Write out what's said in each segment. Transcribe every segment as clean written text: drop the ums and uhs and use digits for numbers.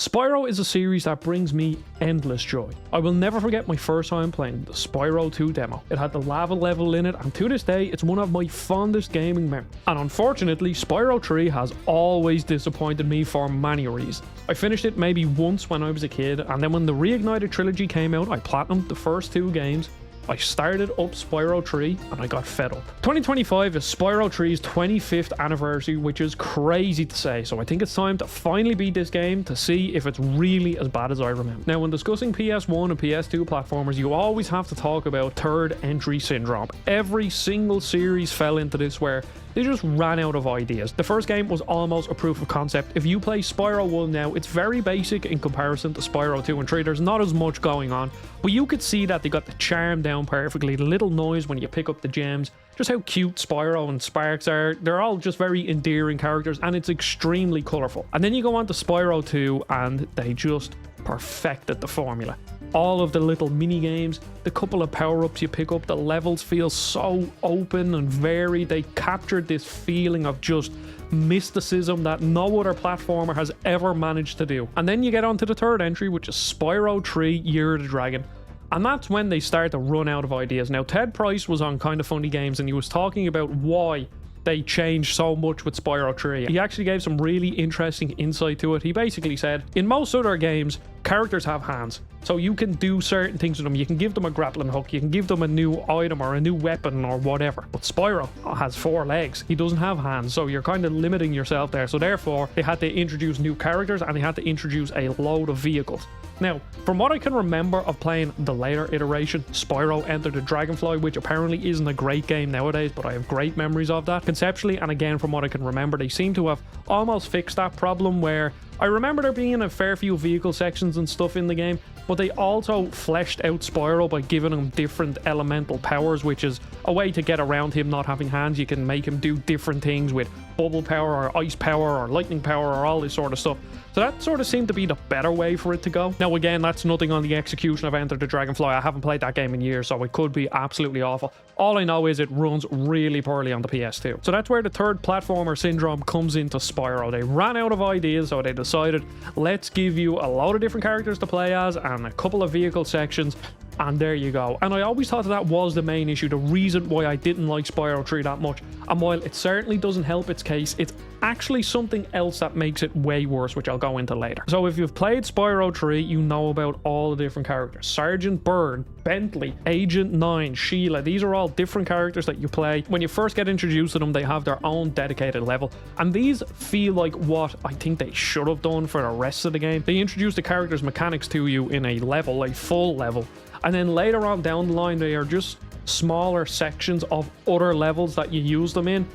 Spyro is a series that brings me endless joy. I will never forget my first time playing the Spyro 2 demo. It had the lava level in it, and to this day it's one of my fondest gaming memories. And unfortunately, Spyro 3 has always disappointed me for many reasons. I finished it maybe once when I was a kid, and then when the Reignited trilogy came out, I platinumed the first two games. I started up Spyro 3 and I got fed up. 2025 is Spyro 3's 25th anniversary, which is crazy to say, so I think it's time to finally beat this game to see if it's really as bad as I remember. Now, when discussing PS1 and PS2 platformers, you always have to talk about third entry syndrome. Every single series fell into this where they just ran out of ideas. The first game was almost a proof of concept. If you play Spyro 1 now, it's very basic in comparison to Spyro 2 and 3. There's not as much going on, but you could see that they got the charm down perfectly. The little noise when you pick up the gems, just how cute Spyro and Sparks are. They're all just very endearing characters, and it's extremely colourful. And then you go on to Spyro 2 and they just perfected the formula. All of the little mini games, the couple of power-ups you pick up, the levels feel so open and varied. They captured this feeling of just mysticism that no other platformer has ever managed to do. And then you get onto the third entry, which is Spyro 3 Year of the Dragon. And that's when they start to run out of ideas. Now, Ted Price was on Kinda Funny Games and he was talking about why they changed so much with Spyro 3. He actually gave some really interesting insight to it. He basically said, in most other games, characters have hands, so you can do certain things with them. You can give them a grappling hook, you can give them a new item or a new weapon or whatever. But Spyro has 4 legs. He doesn't have hands, so you're kind of limiting yourself there. So therefore, they had to introduce new characters and they had to introduce a load of vehicles. Now, from what I can remember of playing the later iteration, Spyro Enter the Dragonfly, which apparently isn't a great game nowadays, but I have great memories of that. Conceptually, and again from what I can remember, they seem to have almost fixed that problem where I remember there being a fair few vehicle sections and stuff in the game, but they also fleshed out Spyro by giving him different elemental powers, which is a way to get around him not having hands. You can make him do different things with bubble power or ice power or lightning power or all this sort of stuff. So that sort of seemed to be the better way for it to go. Now again, that's nothing on the execution of Enter the Dragonfly. I haven't played that game in years, so it could be absolutely awful. All I know is it runs really poorly on the PS2. So that's where the third platformer syndrome comes into Spyro. They ran out of ideas, so they decided, let's give you a load of different characters to play as and a couple of vehicle sections, and there you go. And I always thought that was the main issue, the reason why I didn't like Spyro 3 that much. And while it certainly doesn't help its case, it's actually something else that makes it way worse, which I'll go into later. So if you've played Spyro 3, you know about all the different characters. Sergeant Byrd, Bentley, Agent 9, Sheila, these are all different characters that you play. When you first get introduced to them, they have their own dedicated level, and these feel like what I think they should have done for the rest of the game. They introduce the characters' mechanics to you in a level, a full level, and then later on down the line they are just smaller sections of other levels that you use them in,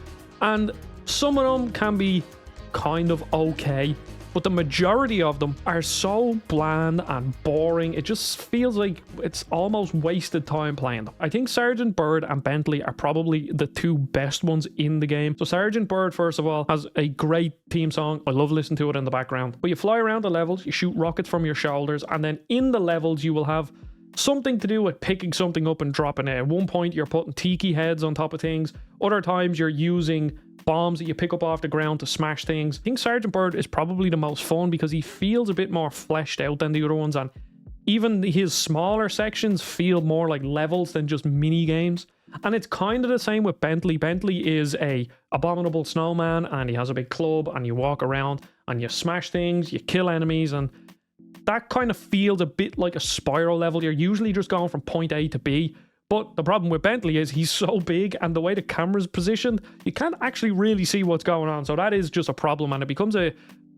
and some of them can be kind of okay, but the majority of them are so bland and boring. It just feels like it's almost wasted time playing them. I think Sergeant Byrd and Bentley are probably the two best ones in the game. So Sergeant Byrd, first of all, has a great theme song. I love listening to it in the background. But you fly around the levels, you shoot rockets from your shoulders, and then in the levels you will have something to do with picking something up and dropping it. At one point you're putting tiki heads on top of things. Other times you're using bombs that you pick up off the ground to smash things. I think Sergeant Byrd is probably the most fun because he feels a bit more fleshed out than the other ones, and even his smaller sections feel more like levels than just mini games. And it's kind of the same with Bentley. Bentley is a abominable snowman, and he has a big club, and you walk around and you smash things, you kill enemies, and that kind of feels a bit like a Spyro level. You're usually just going from point A to B. But the problem with Bentley is he's so big, and the way the camera's positioned, you can't actually really see what's going on. So that is just a problem, and it becomes a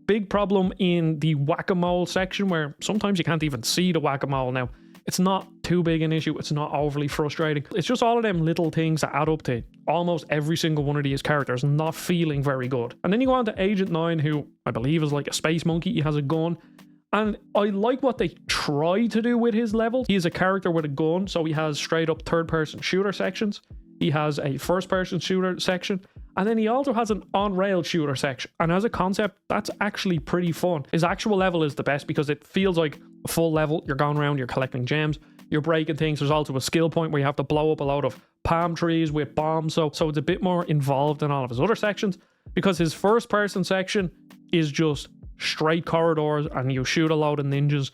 big problem in the whack-a-mole section where sometimes you can't even see the whack-a-mole. Now, it's not too big an issue. It's not overly frustrating. It's just all of them little things that add up to almost every single one of these characters not feeling very good. And then you go on to Agent 9, who I believe is like a space monkey. He has a gun. And I like what they try to do with his level. He is a character with a gun, so he has straight up third-person shooter sections. He has a first-person shooter section. And then he also has an on-rail shooter section. And as a concept, that's actually pretty fun. His actual level is the best because it feels like a full level. You're going around, you're collecting gems, you're breaking things. There's also a skill point where you have to blow up a load of palm trees with bombs. So it's a bit more involved than all of his other sections, because his first-person section is just straight corridors and you shoot a load of ninjas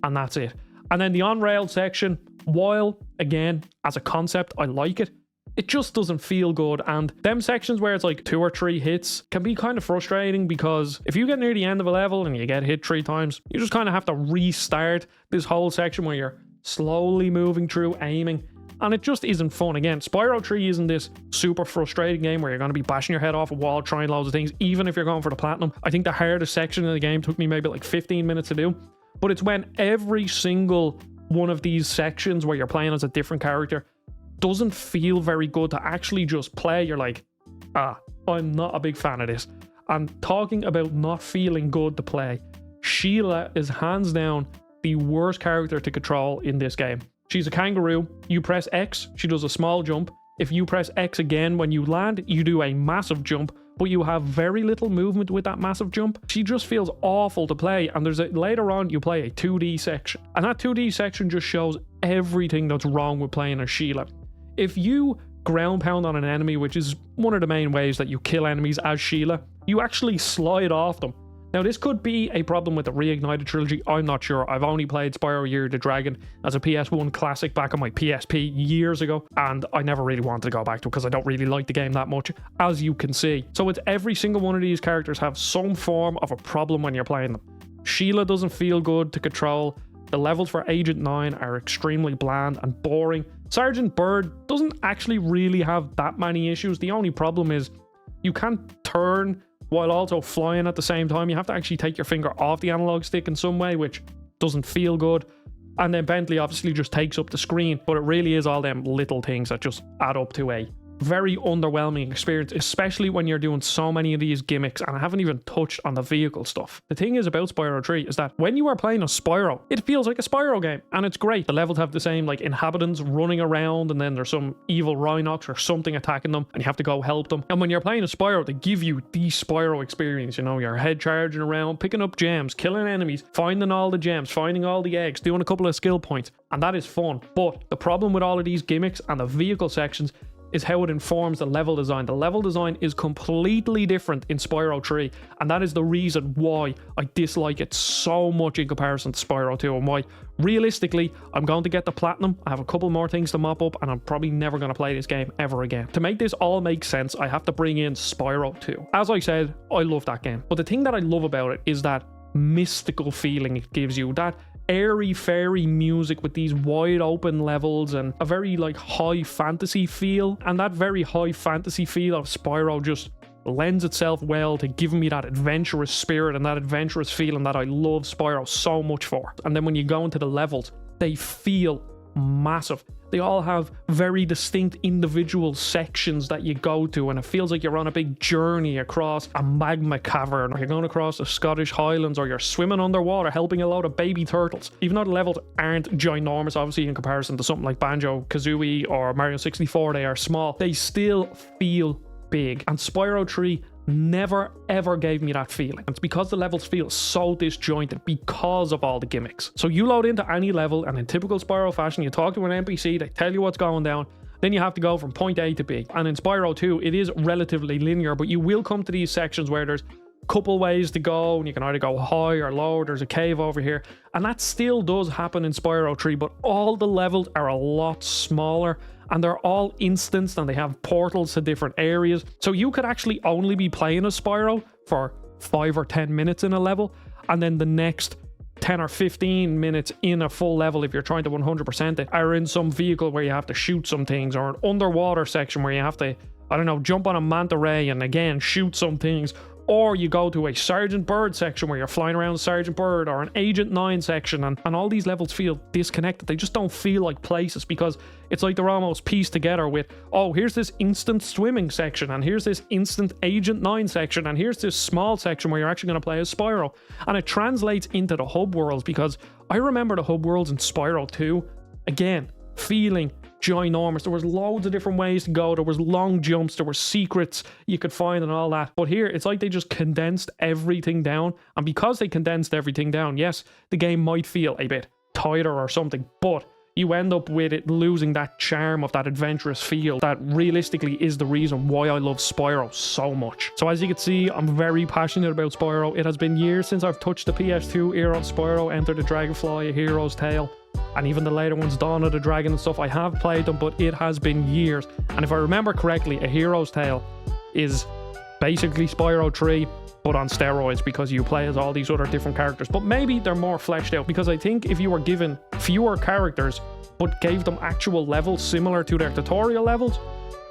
and that's it. And then the on-rail section, while again as a concept I like it, it just doesn't feel good. And them sections where it's like 2 or 3 hits can be kind of frustrating, because if you get near the end of a level and you get hit 3 times, you just kind of have to restart this whole section where you're slowly moving through, aiming, and it just isn't fun. Again, Spyro 3 isn't this super frustrating game where you're going to be bashing your head off a wall trying loads of things, even if you're going for the platinum. I think the hardest section of the game took me maybe like 15 minutes to do, but it's when every single one of these sections where you're playing as a different character doesn't feel very good to actually just play. You're like, I'm not a big fan of this. And talking about not feeling good to play, Sheila is hands down the worst character to control in this game. She's a kangaroo. You press X, she does a small jump. If you press X again when you land, you do a massive jump, but you have very little movement with that massive jump. She just feels awful to play. And later on you play a 2D section, and that 2D section just shows everything that's wrong with playing as Sheila. If you ground pound on an enemy, which is one of the main ways that you kill enemies as Sheila, you actually slide off them. Now, this could be a problem with the Reignited trilogy, I'm not sure. I've only played Spyro Year of the Dragon as a PS1 classic back on my PSP years ago, and I never really wanted to go back to it because I don't really like the game that much, as you can see. So it's every single one of these characters have some form of a problem when you're playing them. Sheila doesn't feel good to control. The levels for Agent 9 are extremely bland and boring. Sergeant Bird doesn't actually really have that many issues. The only problem is you can't turn while also flying at the same time. You have to actually take your finger off the analog stick in some way, which doesn't feel good. And then Bentley obviously just takes up the screen, but it really is all them little things that just add up to a very underwhelming experience, especially when you're doing so many of these gimmicks, and I haven't even touched on the vehicle stuff. The thing is about Spyro 3 is that when you are playing a Spyro, it feels like a Spyro game, and it's great. The levels have the same like inhabitants running around, and then there's some evil Rhinox or something attacking them, and you have to go help them. And when you're playing a Spyro, they give you the Spyro experience, you know, your head charging around, picking up gems, killing enemies, finding all the gems, finding all the eggs, doing a couple of skill points, and that is fun. But the problem with all of these gimmicks and the vehicle sections is how it informs the level design. The level design is completely different in Spyro 3, and that is the reason why I dislike it so much in comparison to Spyro 2, and why realistically I'm going to get the platinum. I have a couple more things to mop up, and I'm probably never going to play this game ever again. To make this all make sense, I have to bring in Spyro 2. As I said, I love that game, but the thing that I love about it is that mystical feeling it gives you, that airy fairy music with these wide open levels and a very like high fantasy feel. And that very high fantasy feel of Spyro just lends itself well to giving me that adventurous spirit and that adventurous feeling that I love Spyro so much for. And then when you go into the levels, they feel massive. They all have very distinct individual sections that you go to, and it feels like you're on a big journey across a magma cavern, or you're going across the Scottish Highlands, or you're swimming underwater helping a load of baby turtles. Even though the levels aren't ginormous, obviously, in comparison to something like Banjo-Kazooie or Mario 64, they are small. They still feel big, and Spyro 3 never ever gave me that feeling. It's because the levels feel so disjointed because of all the gimmicks. So you load into any level, and in typical Spyro fashion, you talk to an NPC, they tell you what's going down, then you have to go from point A to B. And in Spyro 2, it is relatively linear, but you will come to these sections where there's a couple ways to go, and you can either go high or low. There's a cave over here, and that still does happen in Spyro 3, but all the levels are a lot smaller, and they're all instanced, and they have portals to different areas. So you could actually only be playing a Spyro for 5 or 10 minutes in a level, and then the next 10 or 15 minutes in a full level, if you're trying to 100% it, are in some vehicle where you have to shoot some things, or an underwater section where you have to, I don't know, jump on a manta ray and again shoot some things. Or you go to a Sergeant Bird section where you're flying around Sergeant Bird, or an Agent 9 section, and all these levels feel disconnected. They just don't feel like places, because it's like they're almost pieced together with, oh, here's this instant swimming section, and here's this instant Agent 9 section, and here's this small section where you're actually going to play as Spyro. And it translates into the hub worlds, because I remember the hub worlds in Spyro 2, again, feeling ginormous. There was loads of different ways to go. There was long jumps, there were secrets you could find and all that. But here, it's like they just condensed everything down. And because they condensed everything down, yes, the game might feel a bit tighter or something, but you end up with it losing that charm of that adventurous feel that realistically is the reason why I love Spyro so much. So as you can see, I'm very passionate about Spyro. It has been years since I've touched the PS2 era of Spyro, Enter the Dragonfly, A Hero's Tale, and even the later ones, Dawn of the Dragon and stuff. I have played them, but it has been years. And if I remember correctly, A Hero's Tale is basically Spyro 3, but on steroids, because you play as all these other different characters. But maybe they're more fleshed out, because I think if you were given fewer characters but gave them actual levels similar to their tutorial levels,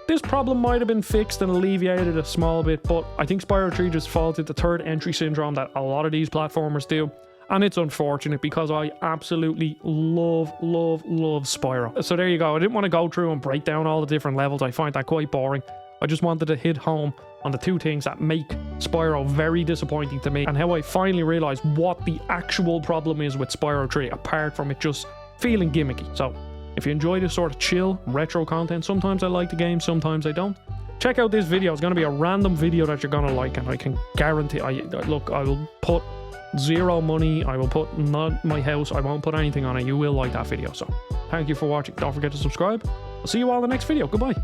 this problem might have been fixed and alleviated a small bit. But I think Spyro 3 just falls into third entry syndrome that a lot of these platformers do, and it's unfortunate because I absolutely love Spyro. So there you go. I didn't want to go through and break down all the different levels. I find that quite boring. I just wanted to hit home on the two things that make Spyro very disappointing to me, and how I finally realized what the actual problem is with Spyro 3, apart from it just feeling gimmicky. So if you enjoy this sort of chill retro content, sometimes I like the game, sometimes I don't, check out this video. It's going to be a random video that you're going to like, and I can guarantee, I will put zero money, I will put not my house, I won't put anything on it. You will like that video. So thank you for watching. Don't forget to subscribe. I'll see you all in the next video. Goodbye.